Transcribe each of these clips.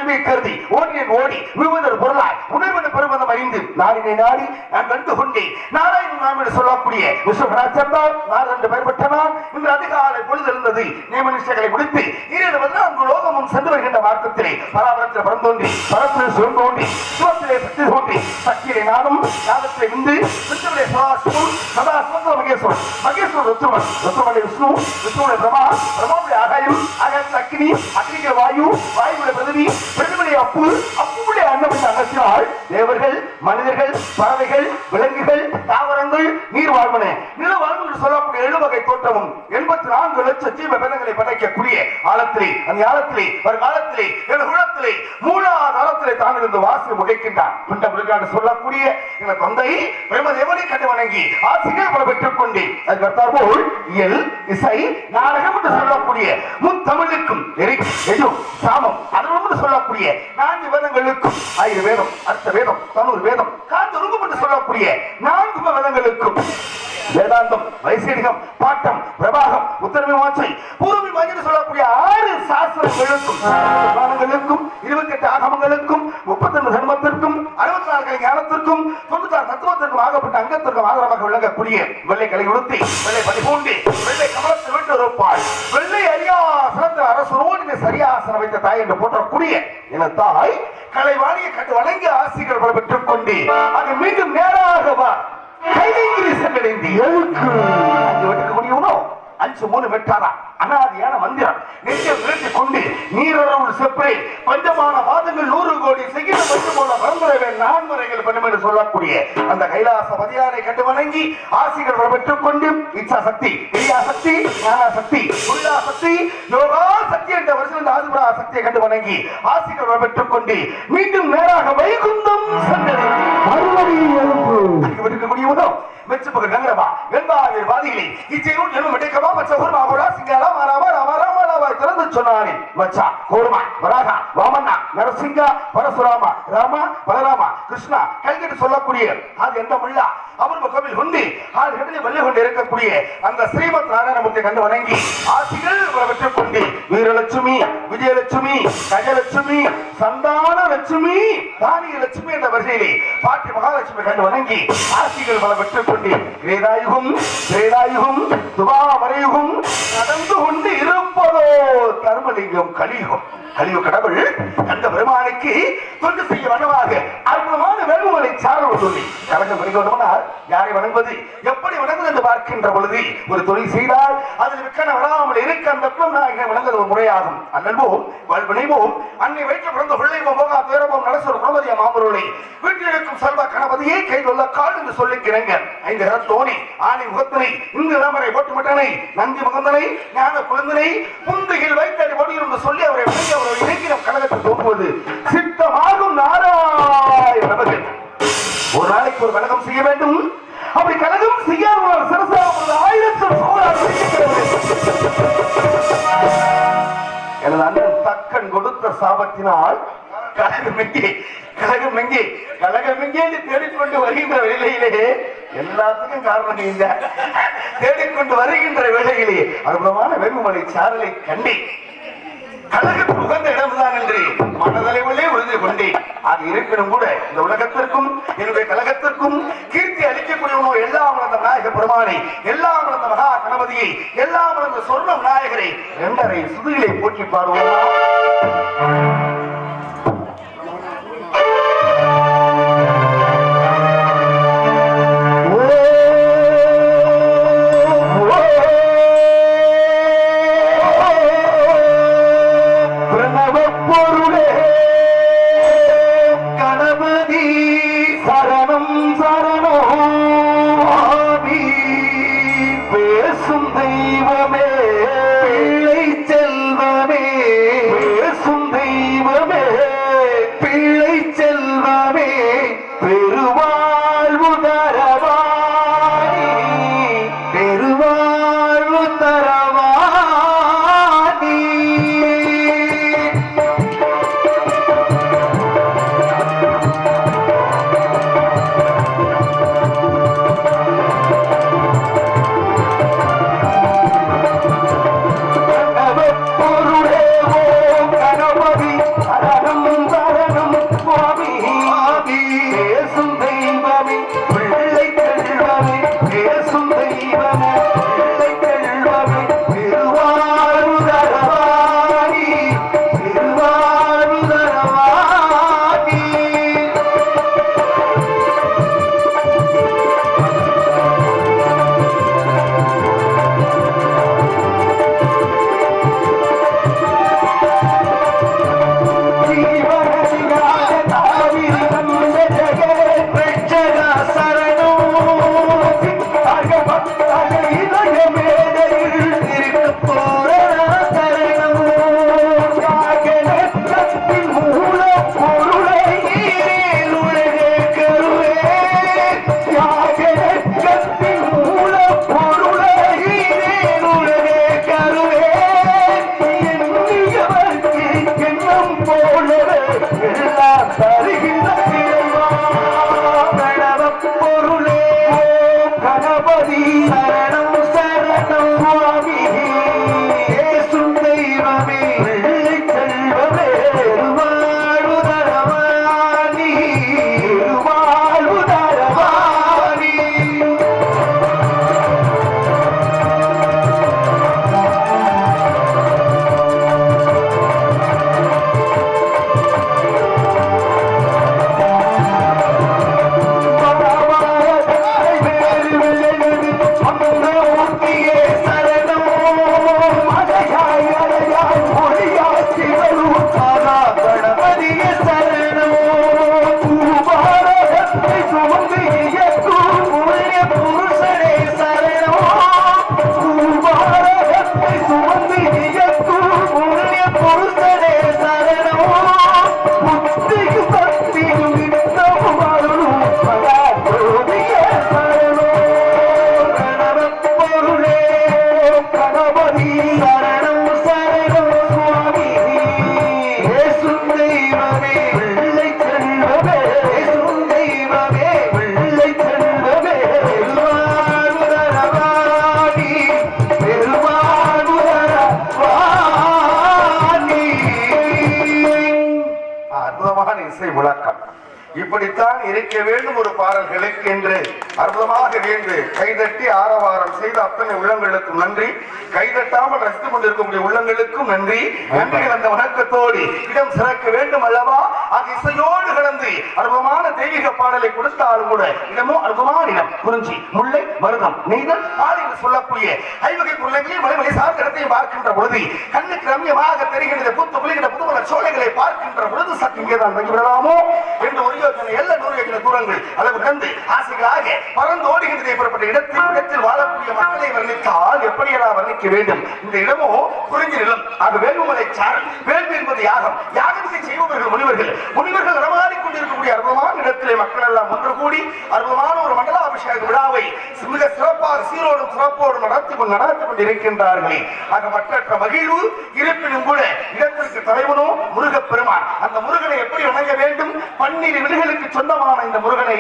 உதவி கருதி ஓடியன் ஓடி விழுவதர் பொருளாய் உணர்வு பெருமதம் அறிந்து நாடினை நாடி நான் கண்டு கொண்டேன். நாராயணன் நாம் என்று சொல்லக்கூடிய விஸ்வநாச்சந்தார் நான் என்று பெயர் பெற்றனால் இன்று அதிகாலை பொழுது இருந்தது. நியமனிஷ்டங்களை முடித்து 14 லோகமும் சென்று வருகின்ற மார்க்கத்திலே பராபரத்தில் பரந்தோன்றி பரத்தில் சுழந்தோன்றி சிவத்திலே சக்தி தோன்றி சக்தியிலே நானும் நாதத்திலே விந்து விஷ்ணுவிலே சதாசிவம் சதாசிவ மகேஸ்வரன் மகேஸ்வரன் ருத்ரமன் ருத்ரமனை விஷ்ணு விஷ்ணுவிலே பிரமா பிரமாவுடைய ஆகாயம் ஆகாயத்தில் அக்னி அக்னிக்கு வாயு வாயுடைய பிரதிவி பிரதிவிலே அப்பு அப்புடைய அன்னமின் அகற்றினால் தேவர்கள் மனிதர்கள் பறவைகள் விலங்குகள் தாவரங்கள் நீர் வாழ்வன நில வாழ்வு என்று சொல்லக்கூடிய 7 வகை தோற்றமும் 84 லட்சம் ஜீவ பேதங்களை படைக்கக்கூடிய ஆழத்திலே அந்த ஆழத்திலே வருங்காலத்திலே குலத்திலே மூலாதாரத்திலே தான் இருந்து வாசி முகைக்கின்றான் பிண்ட முழுக்காடு சொல்லக்கூடிய என தந்தை பிரம்மதேவனை கண்டு வணங்கி ஆசிரியர் பல பெற்றுக் கொண்டு அதுக்கு போல் இயல் இசை நாடகம் என்று சொல்லக்கூடிய முத்தமிழுக்கும் சாமம் அதனோடு சொல்லக்கூடிய 4 வேதங்களுக்கும் 1000 வேதம் அர்த்த வேதம் 90 வேதம் காந்தொருங்கும் என்று சொல்லக்கூடிய 4 வேதங்களுக்கும் வேதாந்தம் வைசேடிகம் பாட்டம் பிரபாகம் உத்தரமீமாசை பூர்வமீமாசை என்று சொல்லக்கூடிய 6 சாஸ்திரங்களுக்கும் 28 ஆகமங்களுக்கும் 32 தர்மத்திற்கும் 64 ஞானத்திற்கும் 96 தத்துவத்திற்கும் ஆகப்பட்ட அங்கத்திற்கும் ஆதரவாக விளங்கக்கூடிய வெள்ளை கலை உடுத்தி வெள்ளை பதிபூண்டு வெள்ளை கமலத்தை விட்டு இருப்பாள் வெள்ளை அரியாசனத்தில் அரசரோடு சரியாசனம் வைத்த தாய் என்று போற்றக்கூடிய என தாய் கலைவாணியை கண்டு வணங்கி ஆசிரியர் பல பெற்றுக் கொண்டு அது மீண்டும் நேராக வா கைலைங்கிரி சென்றடைந்து முடியுமோ 5-3 வெட்டாரா அனாதியான மந்திரம் நெஞ்சம் நிறுத்திக் கொண்டு நீரளவு செப்பரை பஞ்சமான பாதங்கள் 100 கோடி செய்கிற பஞ்சு போல பரம்பரை 4 முறைகள் பண்ணும் என்று சொல்லக்கூடிய அந்த கைலாச பதியானை கண்டு வணங்கி ஆசிகள் பெற்றுக் கொண்டு இச்சா சக்தி கிரியா சக்தி ஞான சக்தி உள்ளா சக்தி யோகா சக்தி என்ற வருஷம் ஆதிபரா சக்தியை கண்டு வணங்கி ஆசிகள் பெற்றுக் கொண்டு மீண்டும் நேராக வைகுந்தம் சென்றடைந்து மறுபடியும் எழுப்பு முடியுமோ மெச்சு பகல் நகரமா வெண்பாவியர் வாதிகளே இச்சையும் ஜென்மம் எடுக்கமா மற்ற ஊர்மா கூட சிங்காலா மாறாமா ராமாராமாவை திறந்து சொன்னானே மச்சா கோருமா வராகா வாமண்ணா நரசிங்கா பரசுராமா ராமா பலராமா கிருஷ்ணா கல்கிட்டு சொல்லக்கூடிய அது எந்த முள்ளா அவர் கோவில் கொண்டு ஆள் கடலில் வெள்ளை கொண்டு இருக்கக்கூடிய அந்த ஸ்ரீமத் நாராயணமூர்த்தி கண்டு வணங்கி ஆசிகள் பெற்றுக் கொண்டு வீரலட்சுமி விஜயலட்சுமி கஜலட்சுமி சந்தான லட்சுமி தானிய லட்சுமி என்ற வரிசையிலே பாட்டி மகாலட்சுமி கண்டு வணங்கி ஆசிகள் பல பெற்றுக் கொண்டு கிரேதாயுகம் துபாவரையுகம் நடந்து கொண்டு இருப்பதோ தர்மலிங்கம் கலியுகம் கலியுக கடவுள் கண்ட பெருமானுக்கு தொண்டு செய்ய வண்ணமாக அற்புதமான வேண்டுமலை சாரல் சொல்லி கலகம் வருகிறோம்னால் யாரை வணங்குவது எப்படி வணங்குவது என்று பார்க்கின்ற பொழுது ஒரு தொழில் செய்தால் அதில் விற்கன வராமல் இருக்க அந்த நாயகனை வணங்குவது ஒரு முறையாகும் அல்லல்வோம் வாழ்வினைவோம் அன்னை வயிற்று பிறந்த பிள்ளைவோம் போகா பேரவோம் நடசூர் குணபதிய மாமருளை வீட்டில் இருக்கும் செல்வ கணபதியை கைதொல்ல கால் என்று சொல்லிக்கிறங்க 5 தோணி ஆணி முகத்தினை இந்த இளமரை போட்டுமட்டனை நந்தி முகந்தனை ஞான குழந்தனை புந்தையில் வைத்தடி ஓடி என்று சொல்லி அவரை இலக்கியம் கழகத்தில் தோன்றுவது சித்தமாகும் நாராயண நமக்கு ஒரு நாளைக்கு ஒரு கழகம் செய்ய வேண்டும் அப்படி கழகம் செய்யாத சிறசாக 1000 எனது அண்ணன் தக்கன் கொடுத்த சாபத்தினால் கழகம் எங்கே தேடிக்கொண்டு வருகின்ற வேளையிலே எல்லாத்துக்கும் காரணம் இந்த தேடிக்கொண்டு வருகின்ற வேளையிலே அற்புதமான வேலுமலை சாரலை கண்டி கழகத்துக்கு உகந்த இடம்தான் என்று மனதளவிலே உறுதி கொண்டேன். அது இருப்பினும் கூட இந்த உலகத்திற்கும் என்னுடைய கழகத்திற்கும் கீர்த்தி அளிக்கக்கூடிய எல்லாம் வளர்ந்த நாயக பெருமானை எல்லாம் வளர்ந்த மகா கணபதியை எல்லாம் வளர்ந்த சொர்ண நாயகரை 2.5 சுதிகளை போற்றி பாடுவோம். வணக்கம். இப்படித்தான் இருக்க வேண்டும் ஒரு பாடல்களுக்கு என்று அற்புதமாக வேண்டு கைதட்டி ஆரவாரம் செய்த அத்தனை உள்ளங்களுக்கும் நன்றி. கைதட்டாமல் ரசித்துக் கொண்டிருக்கக்கூடிய உள்ளங்களுக்கும் நன்றி. நன்றி அந்த வணக்கத்தோடு இடம் சிறக்க வேண்டும் அல்லவா? அது இசையோடு கலந்து அற்புதமான தெய்வீக பாடலை கொடுத்தாலும் கூட இடமும் அற்புதமான இடம். குறிஞ்சி, முல்லை, மருதம், நெய்தல், பால் என்று சொல்லக்கூடிய ஐவகை பொருளங்களில் மலைமலை சார்ந்த இடத்தை பார்க்கின்ற பொழுது கண்ணுக்கு ரம்யமாக தெரிகின்ற பூத்து புலிகின்ற புதுமலர் சோலைகளை பார்க்கின்ற பொழுது சற்று இங்கேதான் தங்கிவிடலாமோ என்று ஒரு எல்லா தூரங்கள் அளவு கண்டு ஆசைகளாக பறந்து ஓடுகின்றதை புறப்பட்ட இடத்தில் வாழக்கூடிய மக்களை வர்ணித்தால் எப்படியெல்லாம் வர்ணிக்க வேண்டும்? இந்த இடமோ குறிஞ்சி நிலம். அது வேள்விமலை சாரல். வேள்வி என்பது யாகம். யாகத்தை செய்பவர்கள் முனிவர்கள் நடமாடிக் கொண்டிருக்கக்கூடிய அற்புதமான இடத்திலே மக்கள் எல்லாம் ஒன்று கூடி அற்புதமான ஒரு மண்டலாபிஷேக விழாவை மிக சிறப்பாக சீரோடும் சிறப்போடும் நடத்தி கொண்டிருக்கின்றார்களே. ஆக மற்ற மகிழ்வு இருப்பினும் கூட இடத்திற்கு தலைவனோ முருகப்பெருமான். அந்த முருகனை எப்படி வணங்க வேண்டும்? பன்னிரு விழிகளுக்கு சொந்தமான இந்த முருகனை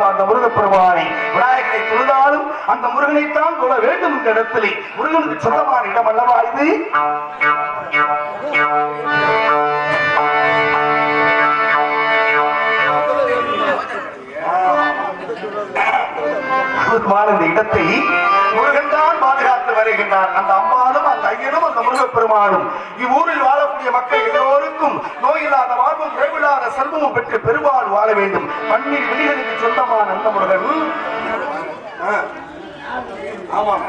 அந்த முருகப்பெருமானை விநாயகனை தொழுதாலும் அந்த முருகனைத்தான் தொழ வேண்டும். இந்த இடத்திலே முருகனுக்கு சொந்தமான இடம் அல்லவா இது? இந்த இடத்தை முருகன் தான் பாதுகாத்து வருகின்றார். அந்த அம்மானும் அந்த ஐயனும் அந்த முருகப்பெருமானும் இவ்வூரில் வாழக்கூடிய மக்கள் எல்லோருக்கும் நோயில்லாத வாழ்வும் குறைவில்லாத செல்வமும் பெற்று பெருவாழ் வாழ வேண்டும். பன்னிரு விழிகளுக்கு சொந்தமான அந்த முருகன். ஆமாம்.